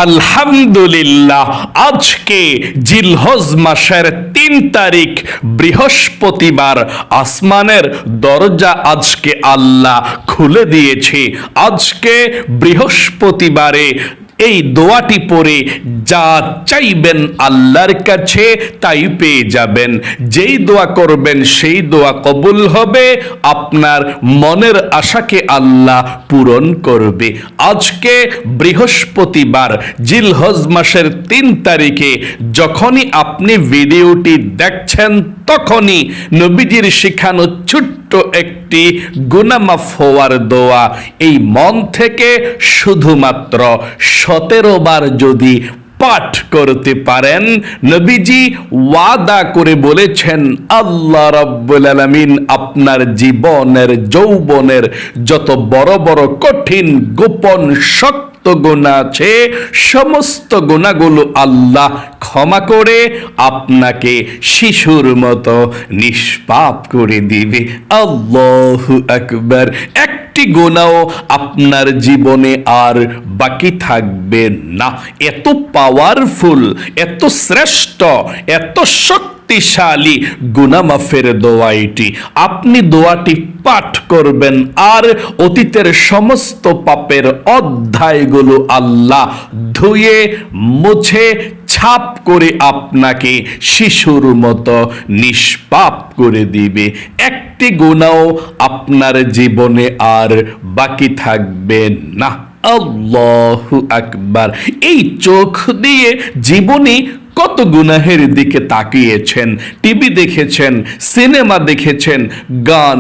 আলহামদুলিল্লাহ, আজকে জিলহজ মাসের ৩ তারিখ বৃহস্পতিবার। আসমানের দরজা আজকে আল্লাহ খুলে দিয়েছে। আজকে বৃহস্পতিবারে এই দোয়াটি পড়ে যা চাইবেন আল্লাহর কাছে তাই পেয়ে যাবেন। যেই দোয়া করবেন সেই দোয়া কবুল হবে, আপনার মনের আশাকে আল্লাহ পূরণ করবে। আজকে বৃহস্পতিবার, জিলহজ মাসের ৩ তারিখে যখনই আপনি ভিডিওটি দেখছেন তখনই নবীজির শিখানো ছোট্ট একটি গুনাহ মাফ হওয়ার দোয়া এই মন থেকে শুধুমাত্র 17 বার যদি পাঠ করতে পারেন, নবীজি ওয়াদা করে বলেছেন আল্লাহ রাব্বুল আলামিন আপনার জীবনের যৌবনের যত বড় বড় কঠিন গোপন শক্ত গুনাহ আছে সমস্ত গুনাহগুলো আল্লাহ ক্ষমা করে আপনাকে শিশুর মতো নিষ্পাপ করে দিবে। আল্লাহু আকবার। একটি গুনাহ আপনার জীবনে আর বাকি থাকবে না। এত পাওয়ারফুল, এত শ্রেষ্ঠ, এত শক্তিশালী গুনাহ মাফের দোয়া এটি। আপনি দোয়াটি পাঠ করবেন আর অতীতের সমস্ত পাপের অধ্যায়গুলো আল্লাহ ধুয়ে মুছে ছাপ করে আপনাকে শিশুর মতো নিষ্পাপ করে দিবে। একটি গুনাহ আপনার জীবনে আর বাকি থাকবে না। আল্লাহু আকবার। এই চোখ দিয়ে জীবনে কত গুনাহের দিকে তাকিয়েছেন, টিভি দেখেছেন, সিনেমা দেখেছেন, গান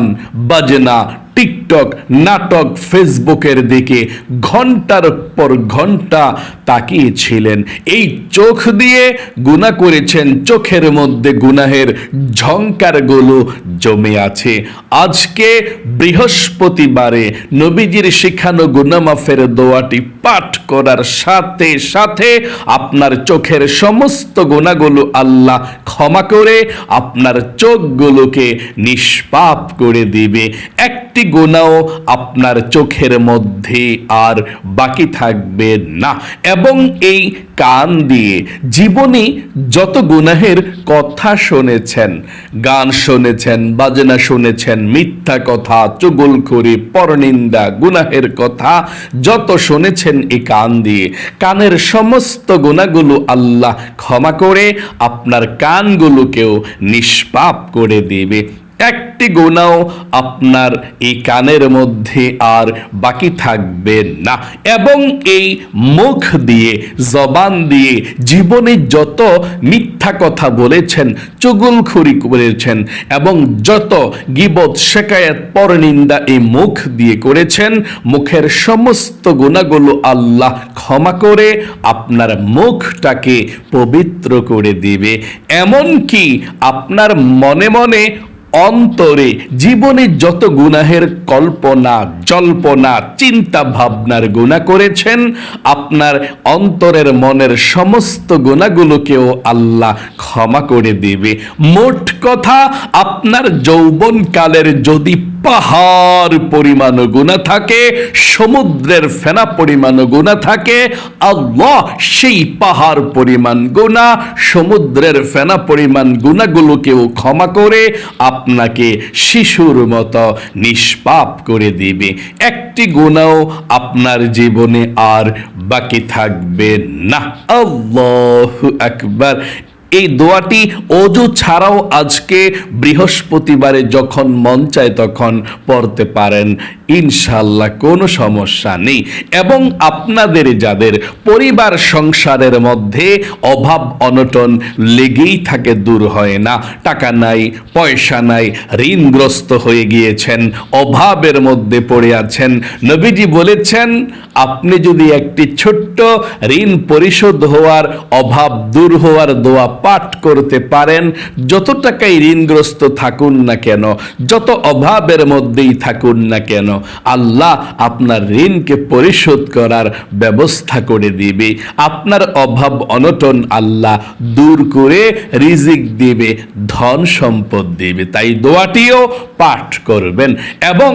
বাজনা, টিকটক, নাটক, ফেসবুকের দিকে ঘন্টার পর ঘন্টা তাকিয়েছিলেন। এই চোখ দিয়ে গুনাহ করেছেন, চোখের মধ্যে গুনাহের ঝংকারগুলো জমে আছে। আজকে বৃহস্পতিবারে নবীজির শিখানো গুনাহ মাফের দোয়াটি পাঠ করার সাথে সাথে আপনার চোখের সমস্ত গুনাহগুলো আল্লাহ ক্ষমা করে আপনার চোখগুলোকে নিষ্পাপ করে দিবে। একটি গুনাহ আপনার চোখের মধ্যে আর বাকি থাকবে না। এবং এই কান দিয়ে জীবনে যত গুনাহের কথা শুনেছেন, গান শুনেছেন, বাজনা শুনেছেন, মিথ্যা কথা, চুগলখড়ি, পরনিন্দা, গুনাহের কথা যত শুনেছেন এই কান দিয়ে, কানের সমস্ত গুনাহগুলো আল্লাহ ক্ষমা করে আপনার কানগুলোকেও নিষ্পাপ করে দিবে। একটি গুনাহ আপনার এই কানের মধ্যে আর বাকি থাকবে না। এবং এই মুখ দিয়ে, জবান দিয়ে জীবনে যত মিথ্যা কথা বলেছেন, চুগলখড়ি করেছেন এবং যত গীবত, শিকায়াত, পরনিন্দা এই মুখ দিয়ে করেছেন, মুখের সমস্ত গুনাহগুলো আল্লাহ ক্ষমা করে আপনার মুখটাকে পবিত্র করে দিবে। এমনকি আপনার মনে মনে অন্তরে জীবনে যত গুনাহের কল্পনা, জল্পনা, চিন্তা ভাবনার গুনাহ করেছেন, আপনার অন্তরের মনের সমস্ত গুনাহগুলোকেও আল্লাহ ক্ষমা করে দিবে। মোট কথা, আপনার যৌবনকালের যদি পাহাড় পরিমাণ গুনাহ থাকে, সমুদ্রের ফেনা পরিমাণ গুনাহ থাকে, আল্লাহ সেই পাহাড় পরিমাণ গুনাহ, সমুদ্রের ফেনা পরিমাণ গুনাহগুলোকেও ক্ষমা করে আপনাকে শিশুর মতো নিষ্পাপ করে দিবে। একটি গুনাহ আপনার জীবনে আর বাকি থাকবে না। আল্লাহু আকবার। এই দোয়াটি ওযু ছাড়াও আজকে বৃহস্পতিবারে যখন মন চায় তখন পড়তে পারেন, ইনশাআল্লাহ কোনো সমস্যা নেই। এবং আপনাদের যাদের পরিবার সংসারের মধ্যে অভাব অনটন লেগেই থাকে, দূর হয় না, টাকা নাই, পয়সা নাই, ঋণগ্রস্ত হয়ে গিয়েছেন, অভাবের মধ্যে পড়ে আছেন, নবীজি বলেছেন আপনি যদি একটি ছোট্ট ঋণ পরিশোধ হওয়ার, অভাব দূর হওয়ার দোয়া পাঠ করতে পারেন, যত টাকায় ঋণগ্রস্ত থাকুন না কেন, যত অভাবের মধ্যেই থাকুন না কেন, আল্লাহ আপনার ঋণকে পরিশোধ করার ব্যবস্থা করে দিবে। আপনার অভাব অনটন আল্লাহ দূর করে রিজিক দিবে, ধন সম্পদ দিবে। তাই দোয়াটিও পাঠ করবেন। এবং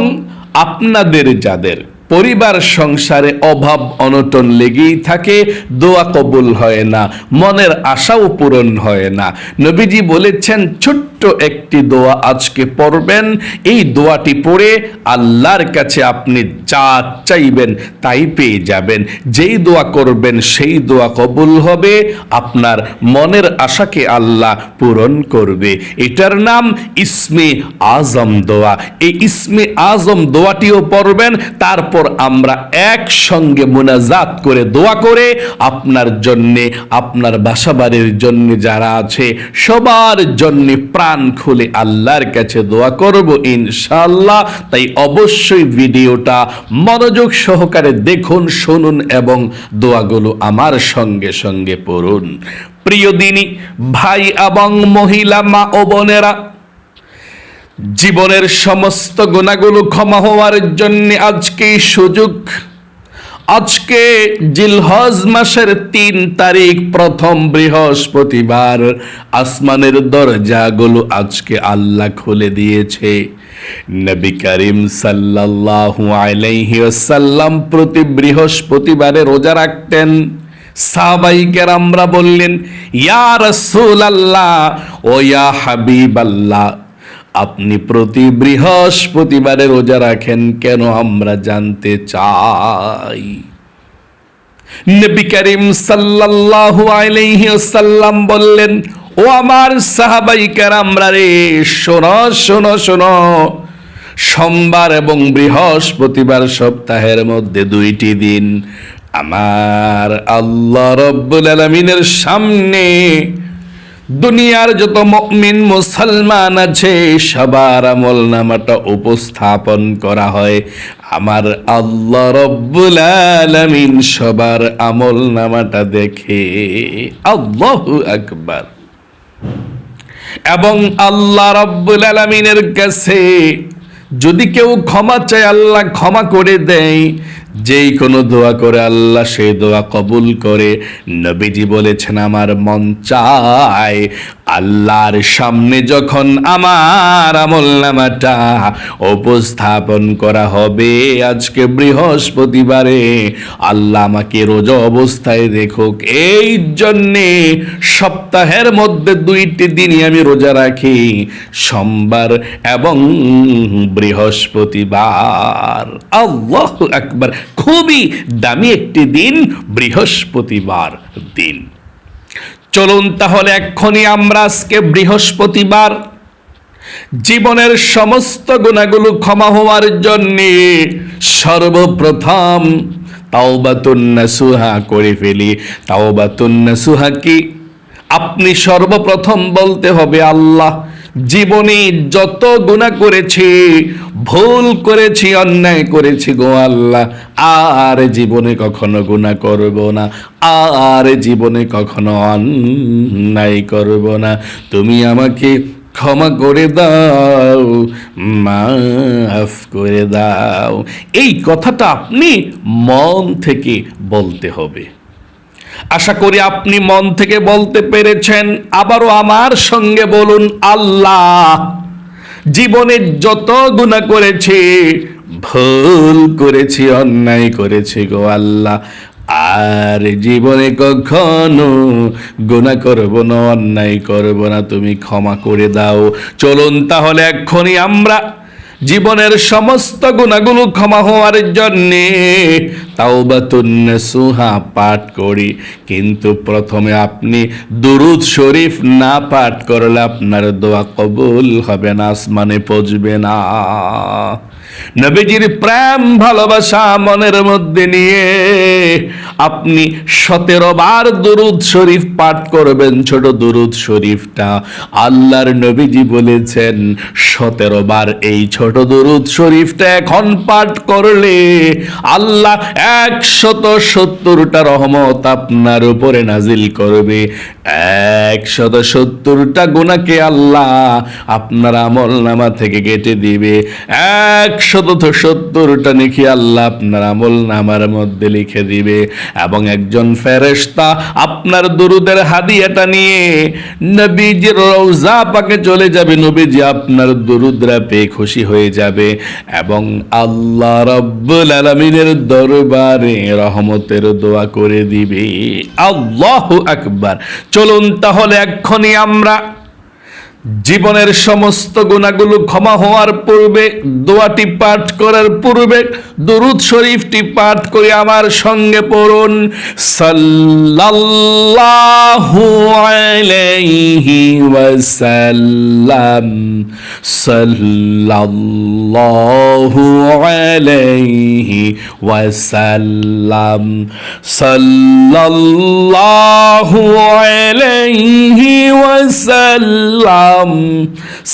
আপনাদের যাদের পরিবার সংসারে অভাব অনটন লেগেই থাকে, দোয়া কবুল হয় না, মনের আশাও পূরণ হয় না। নবীজি বলেছেন ছোট্ট একটি দোয়া আজকে পড়বেন, এই দোয়াটি পড়ে আল্লাহর কাছে আপনি যা চাইবেন তাই পেয়ে যাবেন। যেই দোয়া করবেন সেই দোয়া কবুল হবে, আপনার মনের আশাকে আল্লাহ পূরণ করবে। এটার নাম ইসমে আজম দোয়া। এই ইসমে আজম দোয়াটিও পড়বেন, তারপর আমরা একসঙ্গে মুনাজাত করে দোয়া করে আপনার জন্যে, আপনার বাসাবাড়ির জন্য যারা আছে সবার জন্য প্রাণ খুলে আল্লাহর কাছে দোয়া করব ইনশাআল্লাহ। তাই অবশ্যই ভিডিওটা মনোযোগ সহকারে দেখুন, শুনুন এবং দোয়াগুলো আমার সঙ্গে সঙ্গে পড়ুন। প্রিয় দিনী ভাই এবং মহিলা মা ও বোনেরা, জীবনের সমস্ত গুনাহগুলো ক্ষমা হওয়ার জন্য আজকেই সুযোগ। আজকে জিলহজ মাসের 3 তারিখ, প্রথম বৃহস্পতিবার। আসমানের দরজাগুলো আজকে আল্লাহ খুলে দিয়েছে। নবী করিম সাল্লাল্লাহু আলাইহি ওয়াসাল্লাম প্রতি বৃহস্পতিবারে রোজা রাখতেন। সাহাবায়ে কেরামরা বললেন, ইয়া রাসূলুল্লাহ ও ইয়া হাবিবাল্লাহ, আপনি প্রতি বৃহস্পতিবারে রোজা রাখেন কেন, আমরা জানতে চাই। নবী করিম সাল্লাল্লাহু আলাইহি ওয়াসাল্লাম বললেন, ও আমার সাহাবায়ে কেরামরা রে, শোনো শোনো শোনো, সোমবার এবং বৃহস্পতিবার সপ্তাহের মধ্যে 2টি দিন আমার আল্লাহ রাব্বুল আলামিনের সামনে দুনিয়ার যত মুমিন মুসলমান আছে সবার আমলনামাটা উপস্থাপন করা হয়। আমার আল্লাহ রাব্বুল আলামিন সবার আমলনামাটা দেখে। আল্লাহু আকবার। এবং আল্লাহ রাব্বুল আলামিনের কাছে যদি কেউ ক্ষমা চায় আল্লাহ ক্ষমা করে দেয়। যেই কোনো দোয়া করে আল্লাহ সেই দোয়া কবুল করে। নবীজি বলেছেন, আমার মন চায় আল্লাহর সামনে যখন আমার আমলনামাটা উপস্থাপন করা হবে আজকে বৃহস্পতিবারে, আল্লাহ আমাকে রোজা অবস্থায় দেখুক। এই জন্যে সপ্তাহের মধ্যে 2টি দিনই আমি রোজা রাখি, সোমবার এবং বৃহস্পতিবার। আল্লাহু আকবার। খুবই দামি একটি দিন বৃহস্পতিবার দিন। চলুন তাহলে এক্ষুনি আমরা আজকে বৃহস্পতিবার জীবনের সমস্ত গুনাহগুলো ক্ষমা হওয়ার জন্য সর্বপ্রথম তাওবাতুন নাসুহা করে ফেলি। তাওবাতুন নাসুহা কি? আপনি সর্বপ্রথম বলতে হবে, আল্লাহ জীবনে যত গুনাহ করেছি, ভুল করেছি, অন্যায় করেছি গো আল্লাহ, আর জীবনে কখনো গুনাহ করব না, আর জীবনে কখনো অন্যায় করব না। তুমি আমাকে ক্ষমা করে দাও, মাফ করে দাও। এই কথাটা আপনি মন থেকে বলতে হবে। আশা করি আপনি মন থেকে বলতে পেরেছেন। আবারও আমার সঙ্গে বলুন, আল্লাহ জীবনে যত গুনাহ করেছি, ভুল করেছি, অন্যায় করেছি গো আল্লাহ, আর জীবনে কখনো গুনাহ করব না, অন্যায় করব না, তুমি ক্ষমা করে দাও। চলুন তাহলে এক্ষুনি আমরা জীবনের সমস্ত গুনাহগুলো ক্ষমা হওয়ার জন্যে তাওবাতুন নাসুহা পাঠ করি। কিন্তু প্রথমে আপনি দুরূদ শরীফ না পাঠ করলে আপনার দোয়া কবুল হবে না, আসমানে পৌঁছবে না। নবীজির প্রেম ভালোবাসা মনের মধ্যে নিয়ে আপনি 17 বার দুরূদ শরীফ পাঠ করবেন। ছোট দুরূদ শরীফটা আল্লাহর নবীজি বলেছেন 17 বার এই ছোট দুরূদ শরীফটা এখন পাঠ করলে আল্লাহ 170টা রহমত আপনার উপরে নাজিল করবে। 170টা গুনাহকে আল্লাহ আপনার আমলনামা থেকে কেটে দিবে। 170টা নেকি আল্লাহ আপনার আমল নামার মধ্যে লিখে দিবে। এবং একজন ফেরেশতা আপনার দুরুদের হাদিয়াটা নিয়ে নবীজির রওজা পাকে চলে যাবে। নবীজি আপনার দুরুদরা পেয়ে খুশি হয়ে যাবে এবং আল্লাহ রাব্বুল আলামিনের দরবারে রহমতের দোয়া করে দিবে। আল্লাহু আকবার। চলুন তাহলে এক্ষুনি আমরা জীবনের সমস্ত গুনাহগুলো ক্ষমা হওয়ার পূর্বে, দোয়াটি পাঠ করার পূর্বে দুরূদ শরীফটি পাঠ করে আমার সঙ্গে পড়ুন। সাল্লাল্লাহু আলাইহি ওয়াসাল্লাম, সাল্লাল্লাহু আলাইহি ওয়াসাল্লাম, সাল্লাল্লাহু আলাইহি ওয়াসাল্লাম,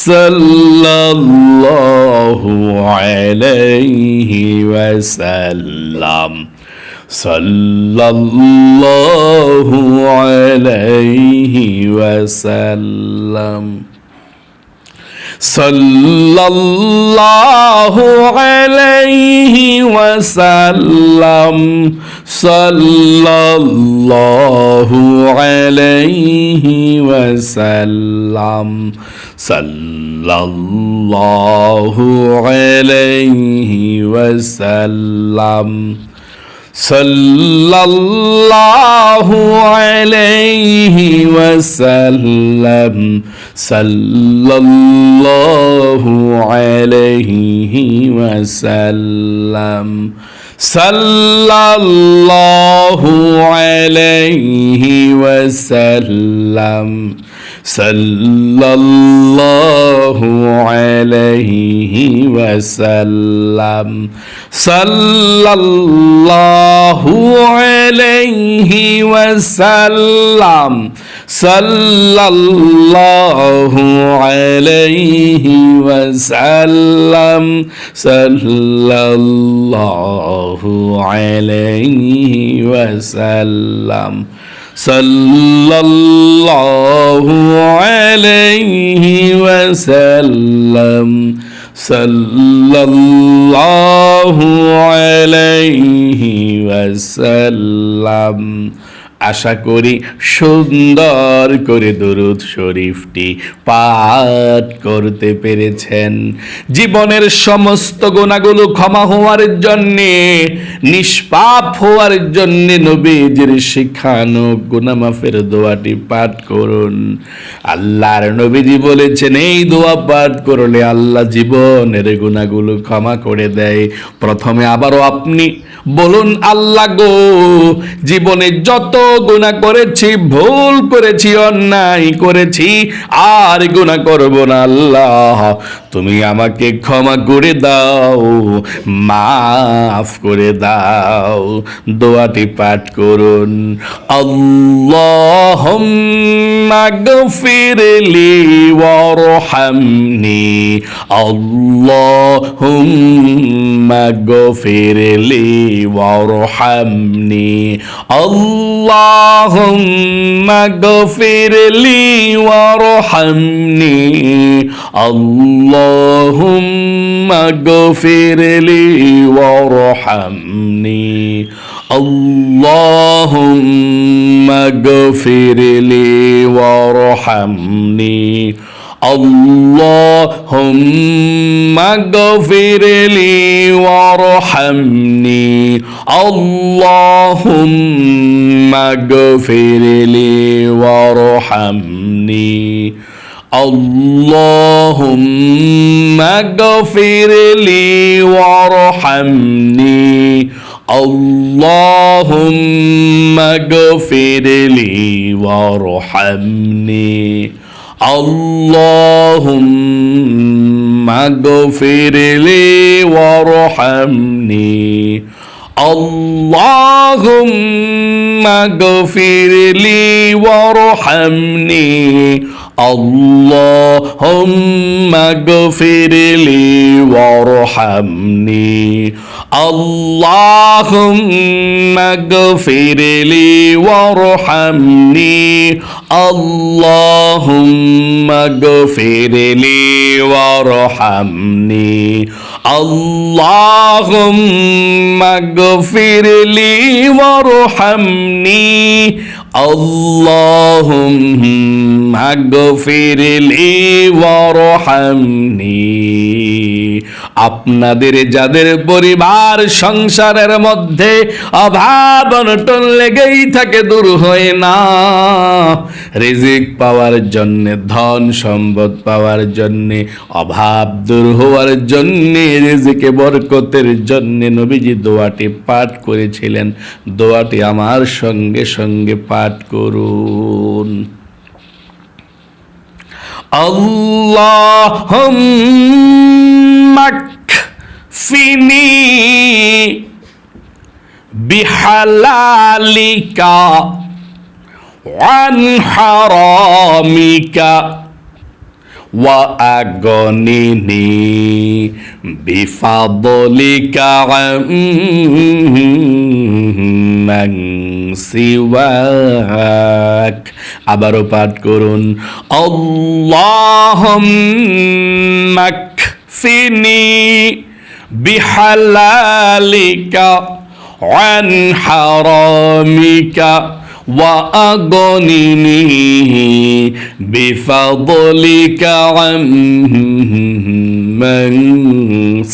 সাল্লাল্লাহু আলাইহি ওয়াসাল্লাম, সাল্লাল্লাহু আলাইহি ওয়াসাল্লাম, সাল্লাল্লাহু আলাইহি ওয়াসাল্লাম, সাল্লাল্লাহু আলাইহি ওয়াসাল্লাম, সাল্লাল্লাহু আলাইহি ওয়াসাল্লাম, সাল্লাল্লাহু আলাইহি ওয়াসাল্লাম, সাল্লাল্লাহু আলাইহি ওয়াসাল্লাম, সাল্লাল্লাহু আলাইহি ওয়াসাল্লাম, সাল্লাল্লাহু আলাইহি ওয়াসাল্লাম, সাল্লাল্লাহু আলাইহি ওয়াসাল্লাম, সাল্লাল্লাহু আলাইহি ওয়াসাল্লাম, সাল্লাল্লাহু আলাইহি ওয়াসাল্লাম, সাল্লাল্লাহু আলাইহি ওয়াসাল্লাম, সাল্লাল্লাহু আলাইহি ওয়াসাল্লাম। আশা করি সুন্দর করে দরুদ শরীফটি পাঠ করতে পেরেছেন। জীবনের সমস্ত গুনাহগুলো ক্ষমা হওয়ার জন্যে, নিষ্পাপ হওয়ার জন্যে নবীজির শিখানো গুনাহ মাফের দোয়াটি পাঠ করুন। আল্লাহর নবীজি বলেছেন এই দোয়া পাঠ করলে আল্লাহ জীবনের গুনাহগুলো ক্ষমা করে দেয়। প্রথমে আবারও আপনি বলুন, আল্লাহ গো, জীবনে যত গুনাহ করেছি, ভুল করেছি, অন্যায় করেছি, আর গুনাহ করব না আল্লাহ, তুমি আমাকে ক্ষমা করে দাও, মাফ করে দাও। দোয়াটি পাঠ করুন। আল্লাহুম্মা গফিরলি ওয়ারহামনি, আল্লাহুম্মা গফিরলি ওয়ারহামনি, আল্লাহুম্মা গফিরলি ওয়ারহামনি, আল্লাহুম্মা গফিরলি ওয়ারহামনি, আল্লাহুম্মা গফিরলি ওয়ারহামনি, আল্লাহুম্মা গফিরলি ওয়ারহামনি, আল্লাহুম্মা গফিরলি ওয়ারহামনি, আল্লাহুম্মা গফিরলি ওয়ারহামনি, আল্লাহুম্মা গফিরলি ওয়ারহামনি, আল্লাহুম্মা গফিরলি ওয়ারহামনি, আল্লাহুম্মা গফিরলি ওয়ারহামনি, আল্লাহুম্মা গফিরলি ওয়ারহামনি আল্লাহুম্মা গফিরলি ওয়ারহামনি আল্লাহুম্মা গফিরলি ওয়ারহামনি আল্লাহুম্মা গফিরলি ওয়ারহামনি আল্লাহুম্মা গফিরলি ওয়ারহামনি। আপনাদের যাদের পরিবার সংসারের মধ্যে অভাব অনটন লেগেই থাকে, দূর হয় না, রিজিক পাওয়ার জন্য, ধন সম্পদ পাওয়ার জন্য, অভাব দূর হওয়ার জন্য, রিজিকে বরকতের জন্য নবীজি দোয়াটি পাঠ করেছিলেন। দোয়াটি আমার সঙ্গে সঙ্গে পাঠ করুন। আল্লাহুম্মা কফিনি বিহালালিকা ওয়ান হারামিকা ওয়া আগনিনি বিফাদলিকা আম্মান সিওয়াক। আবারও পাঠ করুন, আল্লাহুম্মা কফিনি বিহালালিকা ওয়ান হারামিকা ওয়া আগনিনি বিফাদলিকা আম্মান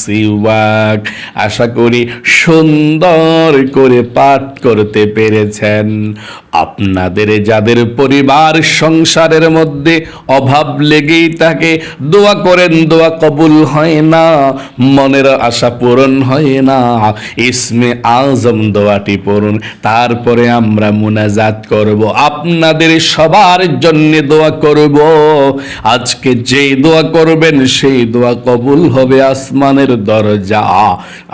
সিওয়াক। আশা করি সুন্দর করে পাঠ করতে পেরেছেন। আপনাদের যাদের পরিবার সংসারের মধ্যে অভাব লেগেই থাকে, দোয়া করেন, দোয়া কবুল হয় না, মনের আশা পূরণ হয় না, ইসমে আজম দোয়াটি পড়ুন। তারপরে আমরা মুনাজাত করব, আপনাদের সবার জন্য দোয়া করব। আজকে যেই দোয়া করবেন সেই দোয়া কবুল হবে। আসমানের দরজা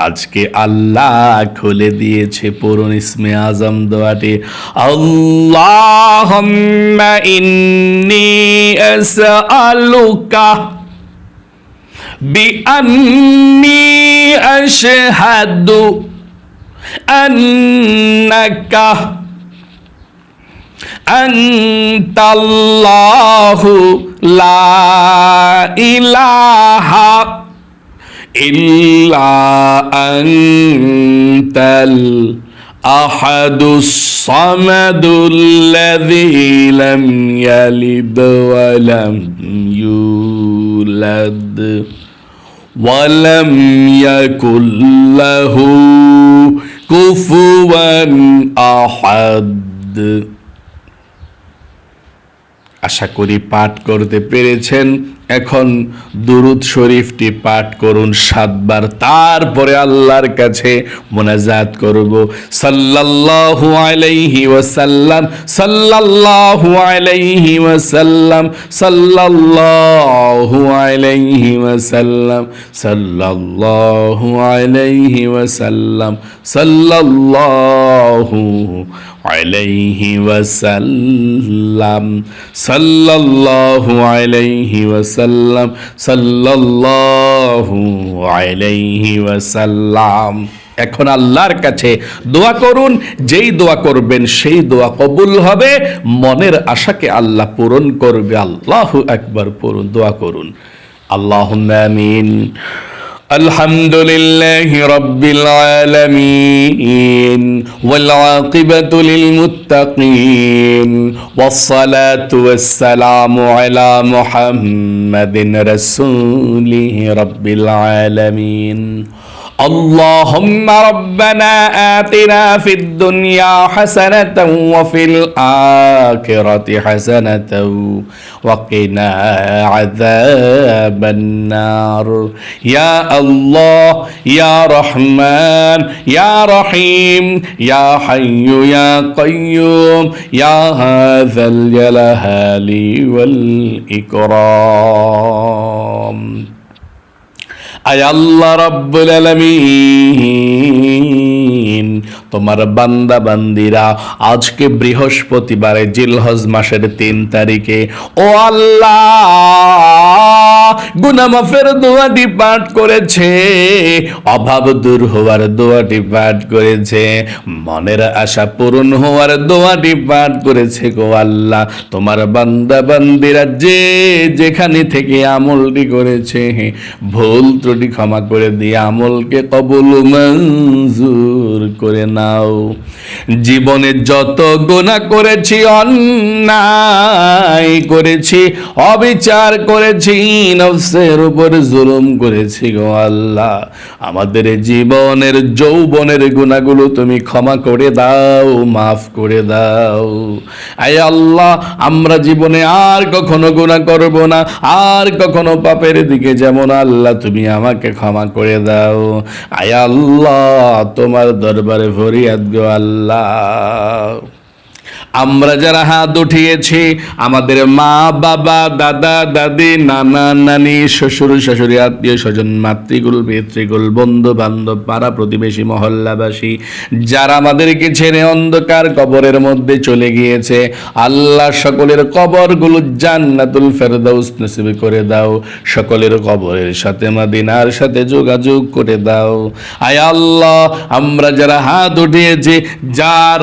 আজকে আল্লাহ খুলে দিয়েছে। পড়ুন ইসমে আজম দোয়াটি। আল্লাহুম্মা ইন্নী আসআলুকা বিআন্নী আশহাদু আন্নাকা আনতাল্লাহু লা ইলাহা ইল্লা আনতাল আহাদুস সামাদুল্লাযী লাম ইয়ালিদ ওয়া লাম ইউলাদ ওয়া লাম ইয়াকুল লাহু কুফুয়ান আহাদ। আশা করি পাঠ করতে পেরেছেন। এখন দুরুদ শরীফটি পাঠ করুন 7 বার, তারপরে আল্লাহর কাছে মুনাজাত করব। সাল্লাল্লাহু আলাইহি ওয়াসাল্লাম, সাল্লাল্লাহু আলাইহি ওয়াসাল্লাম, সাল্লাল্লাহু আলাইহি ওয়াসাল্লাম, সাল্লাল্লাহু আলাইহি ওয়াসাল্লাম, সাল্লাল্লাহু আলাইহি ওয়াসাল্লাম, সাল্লাল্লাহু আলাইহি ওয়াসাল্লাম, সাল্লাল্লাহু আলাইহি ওয়াসাল্লাম। এখন আল্লাহর কাছে দোয়া করুন। যেই দোয়া করবেন সেই দোয়া কবুল হবে, মনের আশাকে আল্লাহ পূরণ করবে। আল্লাহু আকবার। পড়ুন, দোয়া করুন। আল্লাহুম্মা আমিন। আলহামদুলিল্লাহি রাব্বিল আলামিন ওয়াল আকিবাতু লিল মুত্তাকিন ওয়াস সালাতু ওয়াস সালামু আলা মুহাম্মাদিন রাসূলিহি রাব্বিল আলামিন। اللهم ربنا آتنا في الدنيا حسنة وفي الآخرة حسنة وقنا عذاب النار يا الله يا رحمن يا رحيم يا حي يا قيوم يا هذا الجلال والإكرام। আয় আল্লাহ রাব্বুল আলামিন, তোমার বান্দা বান্দিরা আজকে বৃহস্পতিবারে জিলহজ মাসের 3 তারিখে ও আল্লাহ গুনাহ মাফের দোয়াটি পাঠ করেছে, অভাব দূর হওয়ার দোয়াটি পাঠ করেছে, মনের আশা পূরণ হওয়ার দোয়াটি পাঠ করেছে গো আল্লাহ। তোমার বান্দা বান্দিরা যে যেখানে থেকে আমলটি করেছে ভুল ত্রুটি ক্ষমা করে দিয়ে আমলকে কবুল মঞ্জুর করে নাও। জীবনে যত গুনাহ করেছি, অন্যায় করেছি, অবিচার করেছি, নফসের উপর জুলুম করেছি গো আল্লাহ, আমাদের জীবনের যৌবনের গুনাহগুলো তুমি ক্ষমা করে দাও, মাফ করে দাও। আয় আল্লাহ, আমরা জীবনে আর কখনো গুনাহ করব না, আর কখনো পাপের দিকে যাব না। আল্লাহ তুমি আমাকে ক্ষমা করে দাও। আয় আল্লাহ, তোমার দরবারে ফরিয়াদ গো আল্লাহ। আমরা যারা হাত উঠিয়েছি, আমাদের মা বাবা দাদা দাদি নানা নানি শ্বশুর শাশুড়ি আত্মীয় স্বজন মাতৃকুল পিতৃকুল বন্ধু বান্ধব পাড়া প্রতিবেশী মহল্লাবাসী যারা আমাদেরকে ছেড়ে অন্ধকার কবরের মধ্যে চলে গিয়েছে, আল্লাহ সকলের কবরগুলো জান্নাতুল ফেরদাউস নসিব করে দাও। সকলের কবরের সাথে মদিনার সাথে যোগাযোগ করে দাও। আয় আল্লাহ, আমরা যারা হাত উঠিয়েছি, যার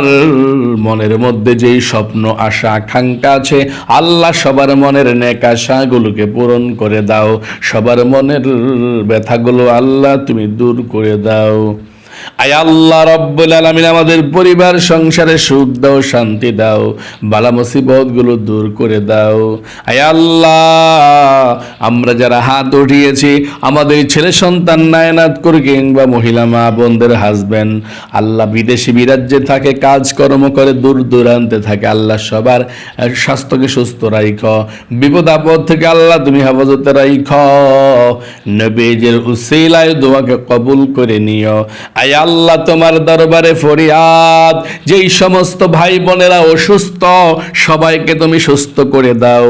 মনের মধ্যে যেই স্বপ্ন আশা আকাঙ্ক্ষা আছে, আল্লাহ সবার মনের নেক আশাগুলোকে পূরণ করে দাও। সবার মনের ব্যথাগুলো আল্লাহ তুমি দূর করে দাও। আয় আল্লাহ রব্বুল আলামিন, আমাদের পরিবার সংসারে সুখ দাও, শান্তি দাও, বালা মুসিবত গুলো দূর করে দাও। আয় আল্লাহ, আমরা যারা হাত উঠিয়েছি, আমাদের ছেলে সন্তান নায়নাত করে কিংবা মহিলা মা বোনদের হাজবেন্ড আল্লাহ বিদেশি বিরাজ্যে থাকে, কাজকর্ম করে দূর দূরান্তে থাকে, আল্লাহ সবার স্বাস্থ্যকে সুস্থ রাখো, বিপদ আপদ থেকে আল্লাহ তুমি হেফাজতে রাখো। নবীজির উসিলায় দোয়াকে কবুল করে নিও। আয় আল্লাহ, তোমার দরবারে ফরিয়াদ, যেই সমস্ত ভাই বোনেরা অসুস্থ সবাইকে তুমি সুস্থ করে দাও।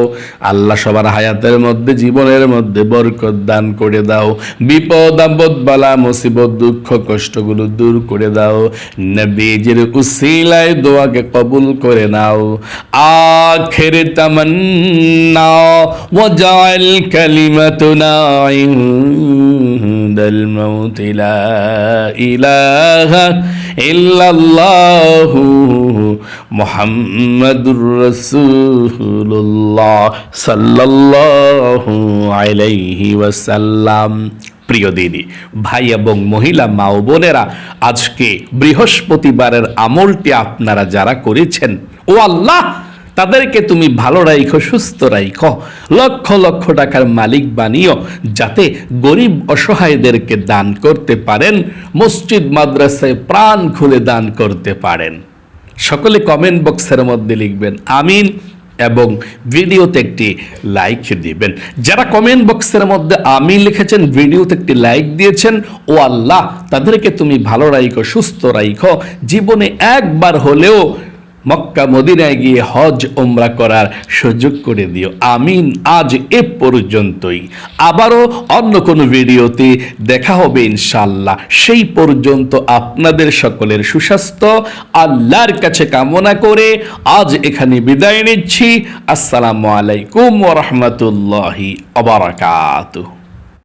আল্লাহ সবার হায়াতের মধ্যে জীবনের মধ্যে বরকত দান করে দাও। বিপদ আপদ বালা মুসিবত দুঃখ কষ্টগুলো দূর করে দাও। নবীজির উসিলায় দোয়াকে কবুল করে নাও। আখির তামান্না ওয়াজআল কালিমাতুনা ইনদাল মাউত লা ইলাহা ইল্লাল্লাহু মুহাম্মাদুর রাসূলুল্লাহ সাল্লাল্লাহু আলাইহি ওয়াসাল্লাম। প্রিয় দিনী ভাই এবং মহিলা মা ও বোনেরা, আজকে বৃহস্পতিবারের আমলটি আপনারা যারা করেছেন, ও আল্লাহ তাদেরকে তুমি ভালো রাখো, সুস্থ রাখো, লক্ষ লক্ষ টাকার মালিক বানিও, যাতে গরিব অসহায়দেরকে দান করতে পারেন, মসজিদ মাদ্রাসায় প্রাণ খুলে দান করতে পারেন। সকলে কমেন্ট বক্সের মধ্যে লিখবেন আমিন এবং ভিডিওতে একটি লাইক দিবেন। যারা কমেন্ট বক্সের মধ্যে আমিন লিখেছেন, ভিডিওতে একটি লাইক দিয়েছেন, ও আল্লাহ তাদেরকে তুমি ভালো রাখো, সুস্থ রাখো, জীবনে একবার হলেও মক্কা মদিনায় গিয়ে হজ ওমরা করার সুযোগ করে দিও। আমিন। আজ এ পর্যন্তই, আবারও অন্য কোনো ভিডিওতে দেখা হবে ইনশাআল্লাহ। সেই পর্যন্ত আপনাদের সকলের সুস্বাস্থ্য আল্লাহর কাছে কামনা করে আজ এখানে বিদায় নিচ্ছি। আসসালামু আলাইকুম ওয়া রাহমাতুল্লাহি ওয়া বারাকাতুহু।